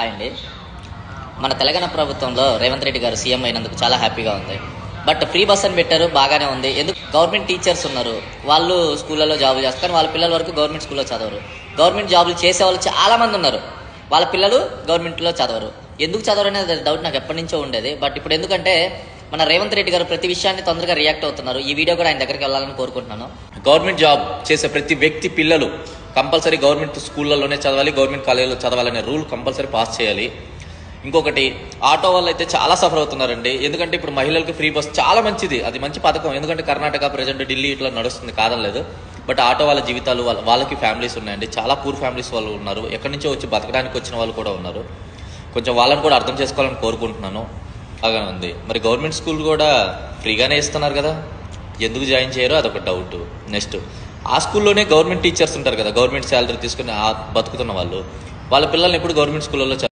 Hi అండి. మన తెలంగాణ ప్రభుత్వంలో రేవంత్ రెడ్డి గారు సీఎం అయినందుకు చాలా హ్యాపీగా ఉంది. బట్ ఫ్రీ బస్ అని పెట్టారు, బాగానే ఉంది. ఎందుకు గవర్నమెంట్ టీచర్స్ ఉన్నారు, వాళ్ళు స్కూళ్ళలో జాబులు చేస్తారు, కానీ వాళ్ళ పిల్లల వరకు గవర్నమెంట్ స్కూల్లో చదవరు. గవర్నమెంట్ జాబులు చేసే వాళ్ళు చాలా మంది ఉన్నారు, వాళ్ళ పిల్లలు గవర్నమెంట్లో చదవరు. ఎందుకు చదవరు అనేది డౌట్ నాకు ఎప్పటి నుంచో ఉండేది. బట్ ఇప్పుడు ఎందుకంటే మన రేవంత్ రెడ్డి గారు ప్రతి విషయాన్ని తొందరగా రియాక్ట్ అవుతున్నారు. ఈ వీడియో కూడా ఆయన దగ్గరికి వెళ్ళాలని కోరుకుంటున్నాను. గవర్నమెంట్ జాబ్ చేసే ప్రతి వ్యక్తి పిల్లలు కంపల్సరీ గవర్నమెంట్ స్కూళ్ళలోనే చదవాలి, గవర్నమెంట్ కాలేజీలో చదవాలనే రూల్ కంపల్సరీ పాస్ చేయాలి. ఇంకొకటి, ఆటో వాళ్ళు అయితే చాలా సఫర్ అవుతున్నారండి. ఎందుకంటే ఇప్పుడు మహిళలకు ఫ్రీ బస్ చాలా మంచిది, అది మంచి పథకం. ఎందుకంటే కర్ణాటక, ప్రజెంట్ ఢిల్లీ ఇట్లా నడుస్తుంది, కాదనలేదు. బట్ ఆటో వాళ్ళ జీవితాలు, వాళ్ళకి ఫ్యామిలీస్ ఉన్నాయండి, చాలా పూర్ ఫ్యామిలీస్ వాళ్ళు ఉన్నారు, ఎక్కడి నుంచో వచ్చి బతకడానికి వచ్చిన వాళ్ళు కూడా ఉన్నారు. కొంచెం వాళ్ళని కూడా అర్థం చేసుకోవాలని కోరుకుంటున్నాను. అలాగే ఉంది. మరి గవర్నమెంట్ స్కూల్ కూడా ఫ్రీగానే ఇస్తున్నారు కదా, ఎందుకు జాయిన్ చేయరో అదొక డౌట్. నెక్స్ట్, ఆ స్కూల్లోనే గవర్నమెంట్ టీచర్స్ ఉంటారు కదా, గవర్నమెంట్ శాలరీ తీసుకుని బతుకుతున్న వాళ్ళు, వాళ్ళ పిల్లల్ని ఎప్పుడు గవర్నమెంట్ స్కూళ్ళలో